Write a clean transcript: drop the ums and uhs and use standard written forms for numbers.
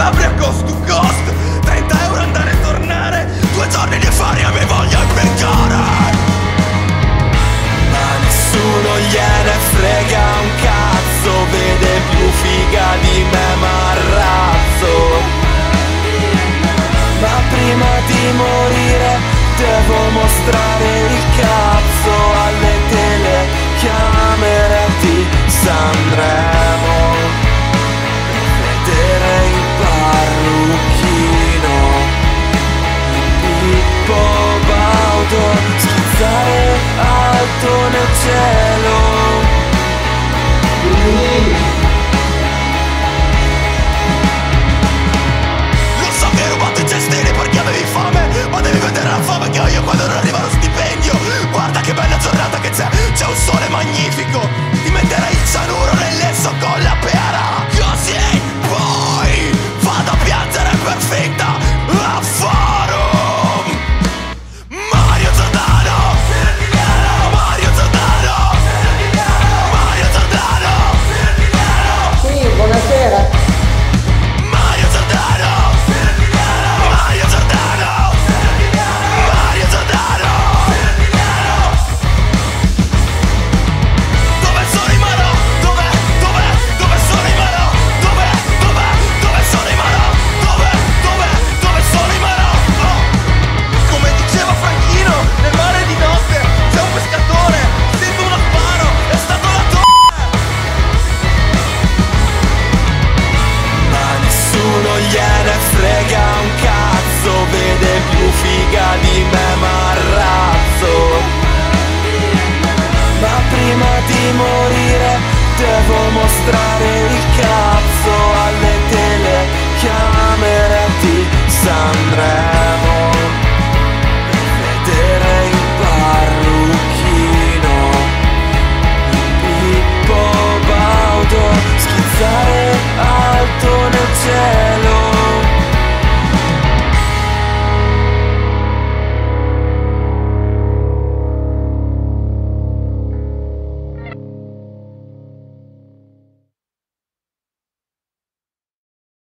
Calabria cost to cost, 30 euro andare e tornare, 2 giorni di ferie e mi voglio impeccare. Ma nessuno gliene frega un cazzo, vede più figa di me Marrazzo. Ma prima di morire devo mostrare il cazzo alle telecamere di Sanremo, vedere il parrucchino, Pippo Baudo schizzare alto nel cielo. Lo so che hai rubato i cestini perché avevi fame, ma devi vedere la fame che ho io quando non arriva lo stipendio. Guarda che bella giornata che c'è un sole magnifico. Ti metterai il cianuro nel lesso con la pera, così poi vado a piangere per finta a forum. Mario Giordano, Mario Giordano, Mario Giordano. Sì, buonasera. Mario Giordano, Mario Giordano, Mario Giordano. Dove sono i Marò? Dove sono i Marò? Dove sono i Marò? Dove sono i Marò? Oh. Come diceva Franchino, nel mare di notte c'è un pescatore, sento uno sparo, è stato la Ma nessuno gliene frega un cazzo, vede più figa di me Marrazzo. Ma prima di morire devo mostrare il